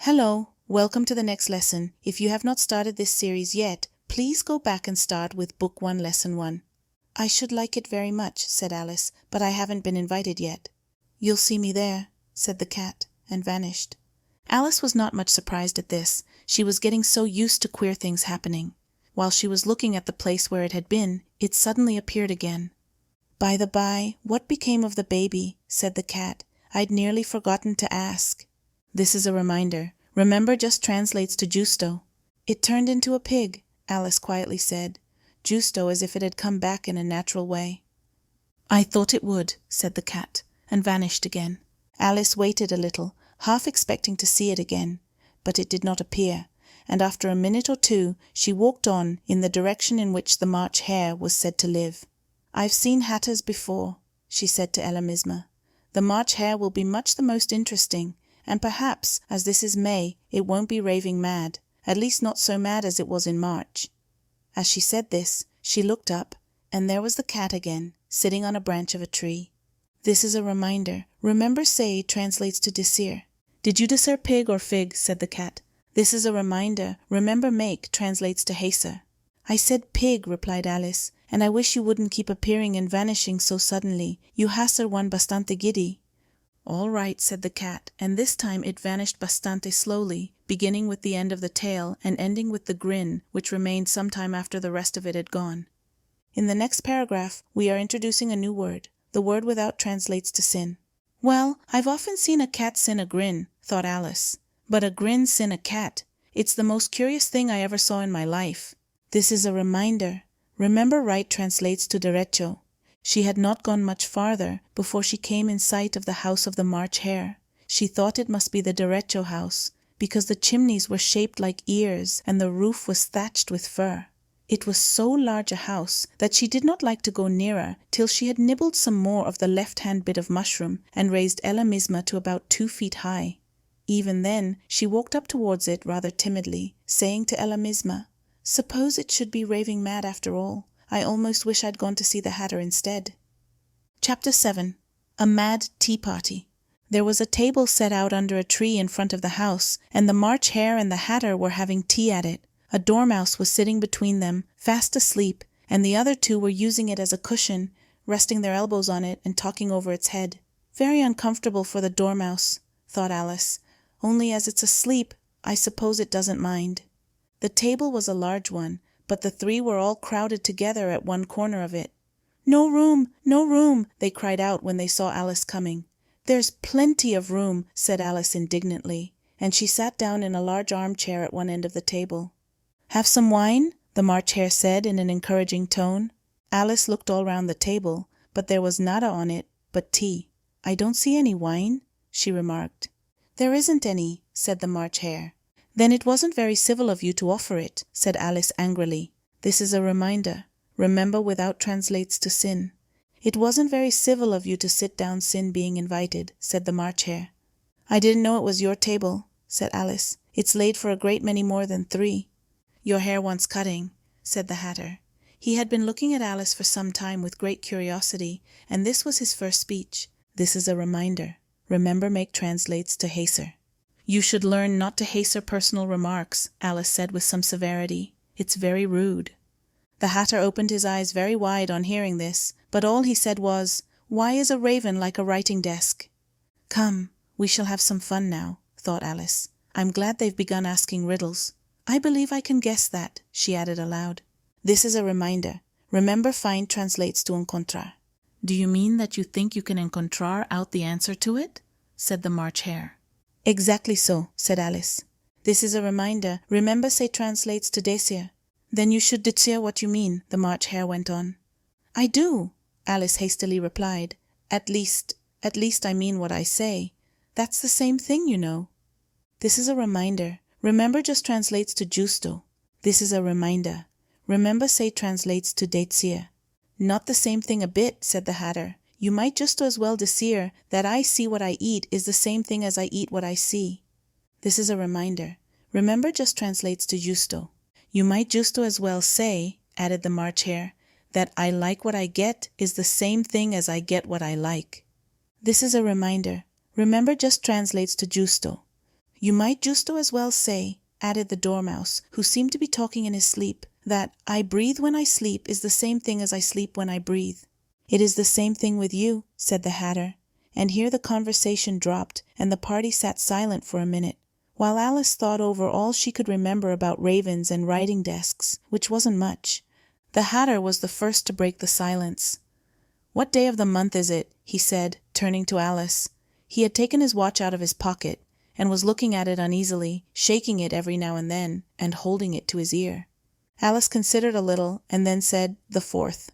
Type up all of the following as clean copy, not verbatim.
Hello, welcome to the next lesson. If you have not started this series yet, please go back and start with Book 1, Lesson 1. I should like it very much, said Alice, but I haven't been invited yet. You'll see me there, said the cat, and vanished. Alice was not much surprised at this. She was getting so used to queer things happening. While she was looking at the place where it had been, it suddenly appeared again. By the by, what became of the baby? Said the cat. I'd nearly forgotten to ask. This is a reminder. Remember just translates to Justo. It turned into a pig, Alice quietly said. Justo as if it had come back in a natural way. I thought it would, said the cat, and vanished again. Alice waited a little, half expecting to see it again, but it did not appear, and after a minute or two she walked on in the direction in which the March Hare was said to live. I've seen hatters before, she said to Ella Misma. The March Hare will be much the most interesting, and perhaps, as this is May, it won't be raving mad, at least not so mad as it was in March. As she said this, she looked up, and there was the cat again, sitting on a branch of a tree. This is a reminder. Remember say translates to desir. Did you desir pig or fig? Said the cat. This is a reminder. Remember make translates to haser. I said pig, replied Alice, and I wish you wouldn't keep appearing and vanishing so suddenly. You hacer one bastante giddy. All right, said the cat, and this time it vanished bastante slowly, beginning with the end of the tail and ending with the grin, which remained some time after the rest of it had gone. In the next paragraph, we are introducing a new word. The word without translates to sin. Well, I've often seen a cat sin a grin, thought Alice. But a grin sin a cat. It's the most curious thing I ever saw in my life. This is a reminder. Remember right translates to derecho. She had not gone much farther before she came in sight of the house of the March Hare. She thought it must be the derecho house, because the chimneys were shaped like ears and the roof was thatched with fur. It was so large a house that she did not like to go nearer till she had nibbled some more of the left-hand bit of mushroom and raised Ella Misma to about 2 feet high. Even then, she walked up towards it rather timidly, saying to Ella Misma, Suppose it should be raving mad after all. I almost wish I'd gone to see the Hatter instead. Chapter 7. A Mad Tea Party. There was a table set out under a tree in front of the house, and the March Hare and the Hatter were having tea at it. A dormouse was sitting between them, fast asleep, and the other two were using it as a cushion, resting their elbows on it and talking over its head. Very uncomfortable for the dormouse, thought Alice. Only as it's asleep, I suppose it doesn't mind. The table was a large one, but the three were all crowded together at one corner of it. No room, no room, they cried out when they saw Alice coming. There's plenty of room, said Alice indignantly, and she sat down in a large armchair at one end of the table. Have some wine? The March Hare said in an encouraging tone. Alice looked all round the table, but there was nada on it but tea. I don't see any wine, she remarked. There isn't any, said the March Hare. Then it wasn't very civil of you to offer it, said Alice angrily. This is a reminder. Remember without translates to sin. It wasn't very civil of you to sit down sin being invited, said the March Hare. I didn't know it was your table, said Alice. It's laid for a great many more than 3. Your hair wants cutting, said the Hatter. He had been looking at Alice for some time with great curiosity, and this was his first speech. This is a reminder. Remember make translates to hacer. You should learn not to hacer personal remarks, Alice said with some severity. It's very rude. The Hatter opened his eyes very wide on hearing this, but all he said was, Why is a raven like a writing desk? Come, we shall have some fun now, thought Alice. I'm glad they've begun asking riddles. I believe I can guess that, she added aloud. This is a reminder. Remember find translates to encontrar. Do you mean that you think you can encontrar out the answer to it? Said the March Hare. Exactly so, said Alice. This is a reminder. Remember say translates to desir. Then you should desir what you mean, the March Hare went on. I do, Alice hastily replied. At least I mean what I say. That's the same thing, you know. This is a reminder. Remember just translates to justo. This is a reminder. Remember say translates to desir. Not the same thing a bit, said the Hatter. You might just as well desir that I see what I eat is the same thing as I eat what I see. This is a reminder. Remember just translates to justo. You might justo as well say, added the March Hare, that I like what I get is the same thing as I get what I like. This is a reminder. Remember just translates to justo. You might justo as well say, added the Dormouse, who seemed to be talking in his sleep, that I breathe when I sleep is the same thing as I sleep when I breathe. It is the same thing with you, said the Hatter, and here the conversation dropped, and the party sat silent for a minute, while Alice thought over all she could remember about ravens and writing desks, which wasn't much. The Hatter was the first to break the silence. What day of the month is it? He said, turning to Alice. He had taken his watch out of his pocket, and was looking at it uneasily, shaking it every now and then, and holding it to his ear. Alice considered a little, and then said, the 4th.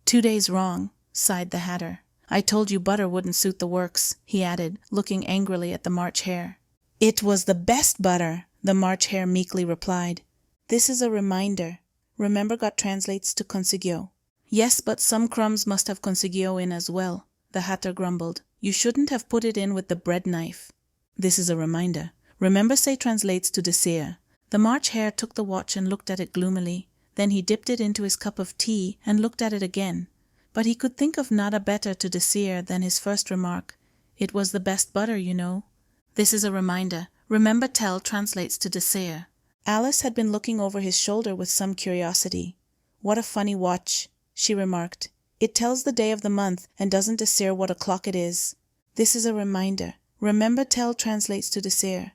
2 days wrong, sighed the Hatter. I told you butter wouldn't suit the works, he added, looking angrily at the March Hare. It was the best butter, the March Hare meekly replied. This is a reminder. Remember got translates to consiguió. Yes, but some crumbs must have consiguió in as well, the Hatter grumbled. You shouldn't have put it in with the bread knife. This is a reminder. Remember say translates to desire. The March Hare took the watch and looked at it gloomily. Then he dipped it into his cup of tea and looked at it again. But he could think of nada better to desire than his first remark. It was the best butter, you know. This is a reminder. Remember tell translates to desire. Alice had been looking over his shoulder with some curiosity. What a funny watch, she remarked. It tells the day of the month and doesn't desire what o'clock it is. This is a reminder. Remember tell translates to desire.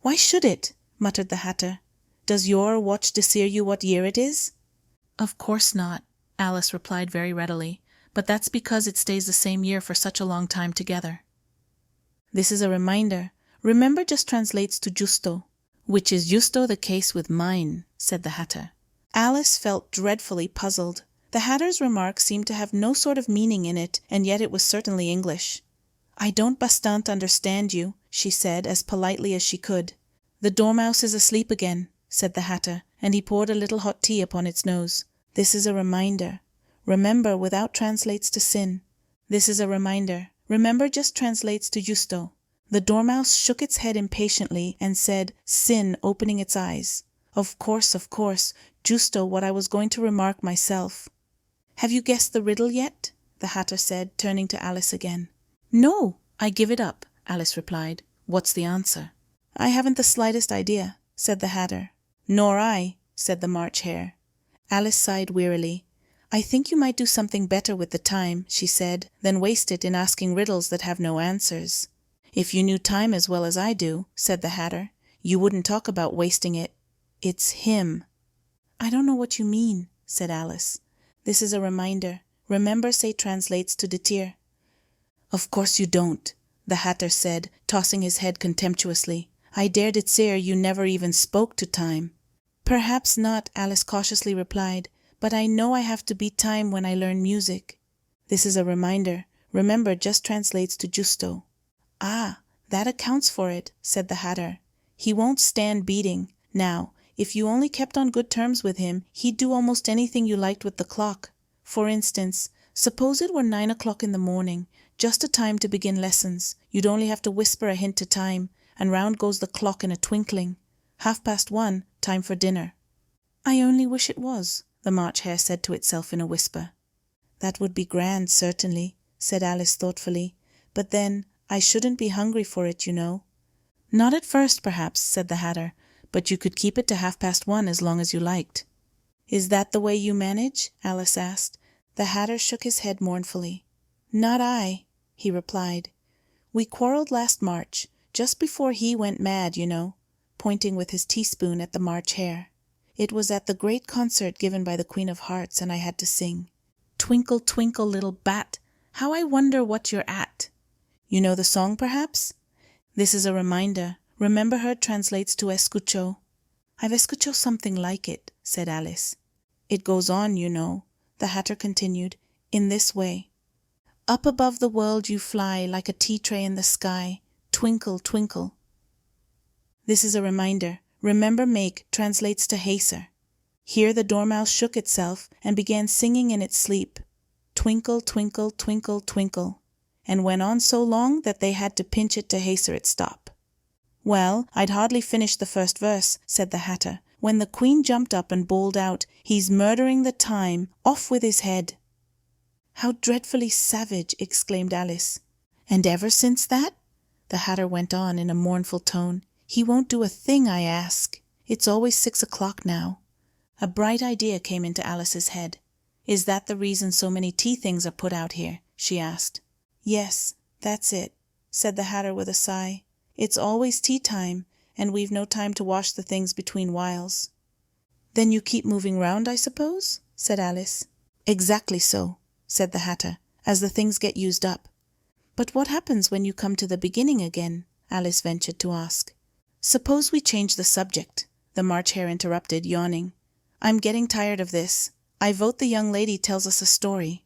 Why should it? Muttered the Hatter. Does your watch desire you what year it is? Of course not, Alice replied very readily, but that's because it stays the same year for such a long time together. This is a reminder. Remember just translates to justo. Which is justo the case with mine, said the Hatter. Alice felt dreadfully puzzled. The Hatter's remark seemed to have no sort of meaning in it, and yet it was certainly English. I don't bastant understand you, she said as politely as she could. The Dormouse is asleep again, said the Hatter, and he poured a little hot tea upon its nose. This is a reminder. Remember without translates to sin. This is a reminder. Remember just translates to justo. The Dormouse shook its head impatiently and said, sin, opening its eyes. Of course, justo what I was going to remark myself. Have you guessed the riddle yet? The Hatter said, turning to Alice again. No, I give it up, Alice replied. What's the answer? I haven't the slightest idea, said the Hatter. Nor I, said the March Hare. Alice sighed wearily. I think you might do something better with the time, she said, than waste it in asking riddles that have no answers. If you knew time as well as I do, said the Hatter, you wouldn't talk about wasting it. It's him. I don't know what you mean, said Alice. This is a reminder. Remember say translates to detir. Of course you don't, the Hatter said, tossing his head contemptuously. I dare declare you never even spoke to time. Perhaps not, Alice cautiously replied, but I know I have to beat time when I learn music. This is a reminder. Remember just translates to justo. Ah, that accounts for it, said the Hatter. He won't stand beating. Now, if you only kept on good terms with him, he'd do almost anything you liked with the clock. For instance, suppose it were 9 o'clock in the morning, just a time to begin lessons. You'd only have to whisper a hint to time, and round goes the clock in a twinkling. 1:30, time for dinner. I only wish it was, the March Hare said to itself in a whisper. That would be grand, certainly, said Alice thoughtfully, but then I shouldn't be hungry for it, you know. Not at first, perhaps, said the Hatter, but you could keep it to 1:30 as long as you liked. Is that the way you manage? Alice asked. The Hatter shook his head mournfully. Not I, he replied. We quarrelled last March, just before he went mad, you know, pointing with his teaspoon at the March Hare. It was at the great concert given by the Queen of Hearts, and I had to sing, Twinkle, twinkle, little bat, how I wonder what you're at. You know the song, perhaps? This is a reminder. Remember her translates to escucho. I've escucho something like it, said Alice. It goes on, you know, the Hatter continued, in this way. Up above the world you fly like a tea tray in the sky. Twinkle, twinkle. This is a reminder. Remember make translates to hacer. Here the Dormouse shook itself and began singing in its sleep. Twinkle, twinkle, twinkle, twinkle. And went on so long that they had to pinch it to hacer it stop. Well, I'd hardly finished the first verse, said the Hatter, when the Queen jumped up and bawled out, He's murdering the time, off with his head. How dreadfully savage, exclaimed Alice. And ever since that? The Hatter went on in a mournful tone. He won't do a thing I ask. It's always 6 o'clock now. A bright idea came into Alice's head. Is that the reason so many tea things are put out here? She asked. Yes, that's it, said the Hatter with a sigh. It's always tea time, and we've no time to wash the things between whiles. Then you keep moving round, I suppose? Said Alice. Exactly so, said the Hatter, as the things get used up. But what happens when you come to the beginning again? Alice ventured to ask. Suppose we change the subject, the March Hare interrupted, yawning. I'm getting tired of this. I vote the young lady tells us a story.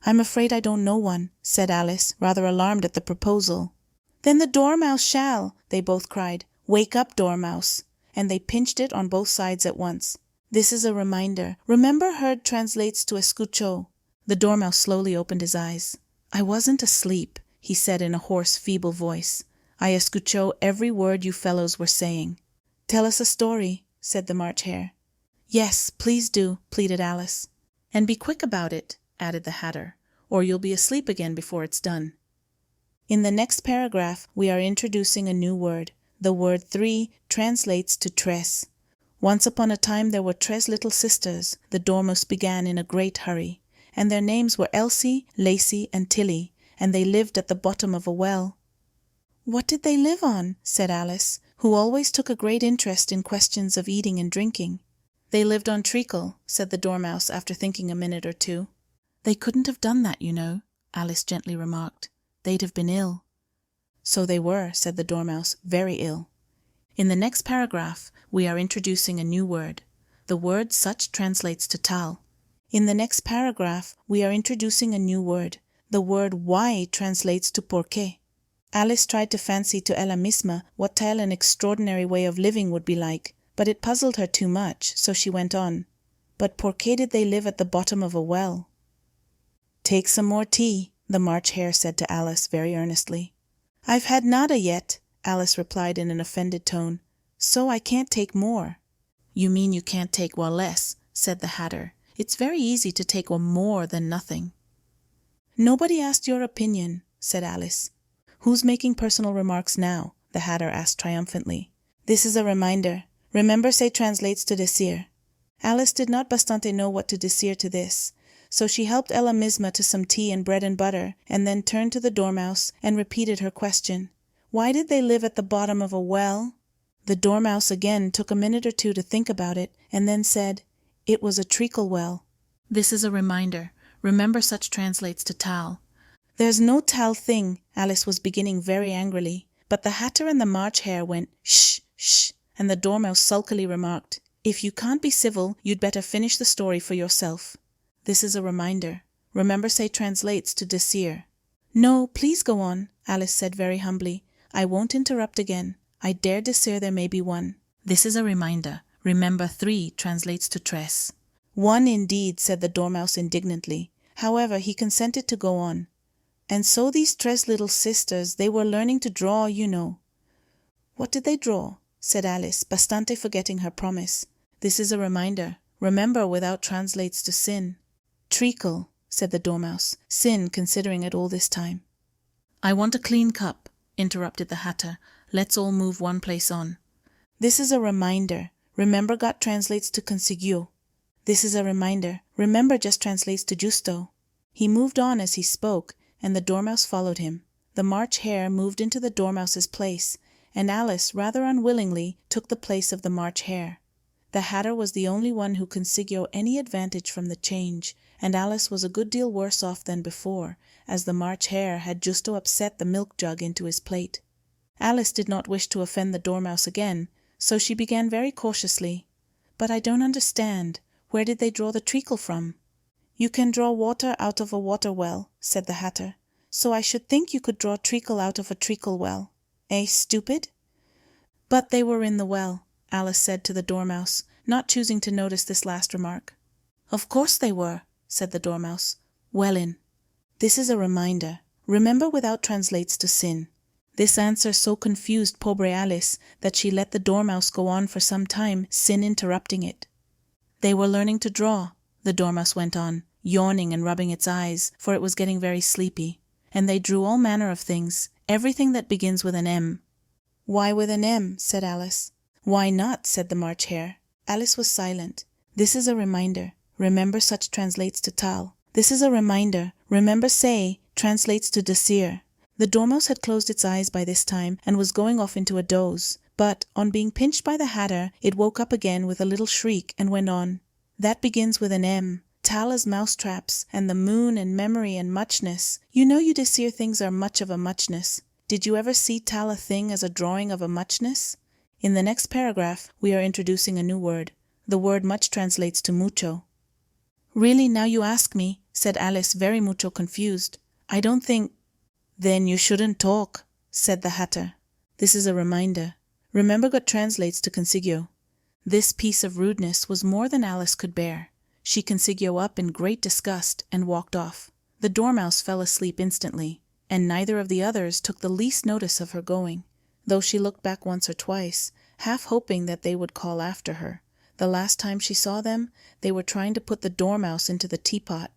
I'm afraid I don't know one, said Alice, rather alarmed at the proposal. Then the Dormouse shall, they both cried. Wake up, Dormouse. And they pinched it on both sides at once. This is a reminder. Remember heard translates to escucho. The Dormouse slowly opened his eyes. I wasn't asleep, he said in a hoarse, feeble voice. I escucho every word you fellows were saying. Tell us a story, said the March Hare. Yes, please do, pleaded Alice. And be quick about it, added the Hatter, or you'll be asleep again before it's done. In the next paragraph, we are introducing a new word. The word 3 translates to tres. Once upon a time there were 3 little sisters, the Dormouse began in a great hurry, and their names were Elsie, Lacey, and Tilly, and they lived at the bottom of a well. What did they live on? Said Alice, who always took a great interest in questions of eating and drinking. They lived on treacle, said the Dormouse after thinking a minute or two. They couldn't have done that, you know, Alice gently remarked. They'd have been ill. So they were, said the Dormouse, very ill. In the next paragraph, we are introducing a new word. The word such translates to tal. In the next paragraph, we are introducing a new word. The word why translates to por qué. Alice tried to fancy to ella misma what tal an extraordinary way of living would be like, but it puzzled her too much, so she went on. But por qué did they live at the bottom of a well? Take some more tea, the March Hare said to Alice very earnestly. I've had nada yet, Alice replied in an offended tone, so I can't take more. You mean you can't take one less, said the Hatter. It's very easy to take one more than nothing. Nobody asked your opinion, said Alice. Who's making personal remarks now? The Hatter asked triumphantly. This is a reminder. Remember say translates to decir. Alice did not bastante know what to decir to this, so she helped ella misma to some tea and bread and butter, and then turned to the Dormouse and repeated her question. Why did they live at the bottom of a well? The Dormouse again took a minute or two to think about it, and then said, It was a treacle well. This is a reminder. Remember such translates to tal. There's no tal thing, Alice was beginning very angrily, but the Hatter and the March Hare went, Shh, shh, and the Dormouse sulkily remarked, If you can't be civil, you'd better finish the story for yourself. This is a reminder. Remember say translates to decir. No, please go on, Alice said very humbly. I won't interrupt again. I dare decir there may be one. This is a reminder. Remember 3 translates to tres. One indeed, said the Dormouse indignantly. However, he consented to go on. And so these 3 little sisters, they were learning to draw, you know. What did they draw? Said Alice, bastante forgetting her promise. This is a reminder. Remember without translates to sin. Treacle, said the Dormouse, sin considering it all this time. I want a clean cup, interrupted the Hatter. Let's all move one place on. This is a reminder. Remember got translates to consiguió. This is a reminder. Remember just translates to justo. He moved on as he spoke, and the Dormouse followed him. The March Hare moved into the Dormouse's place, and Alice, rather unwillingly, took the place of the March Hare. The Hatter was the only one who consiguió any advantage from the change, and Alice was a good deal worse off than before, as the March Hare had justo upset the milk jug into his plate. Alice did not wish to offend the Dormouse again, so she began very cautiously. But I don't understand. Where did they draw the treacle from? You can draw water out of a water well, said the Hatter. So I should think you could draw treacle out of a treacle well. Eh, stupid? But they were in the well, Alice said to the Dormouse, not choosing to notice this last remark. Of course they were, said the Dormouse. Well in. This is a reminder. Remember without translates to sin. This answer so confused pobre Alice that she let the Dormouse go on for some time, sin interrupting it. They were learning to draw, the Dormouse went on, yawning and rubbing its eyes, for it was getting very sleepy, and they drew all manner of things, everything that begins with an M. Why with an M? Said Alice. Why not? Said the March Hare. Alice was silent. This is a reminder. Remember such translates to tal. This is a reminder. Remember say translates to desir. The Dormouse had closed its eyes by this time and was going off into a doze, but on being pinched by the Hatter, it woke up again with a little shriek and went on. That begins with an M. Tal as mousetraps, and the moon and memory and muchness. You know you desir things are much of a muchness. Did you ever see tal a thing as a drawing of a muchness? In the next paragraph, we are introducing a new word. The word much translates to mucho. Really, now you ask me, said Alice, very mucho confused. I don't think... Then you shouldn't talk, said the Hatter. This is a reminder. Remember what translates to consigio. This piece of rudeness was more than Alice could bear. She consigio up in great disgust and walked off. The Dormouse fell asleep instantly, and neither of the others took the least notice of her going, though she looked back once or twice, half hoping that they would call after her. The last time she saw them, they were trying to put the Dormouse into the teapot,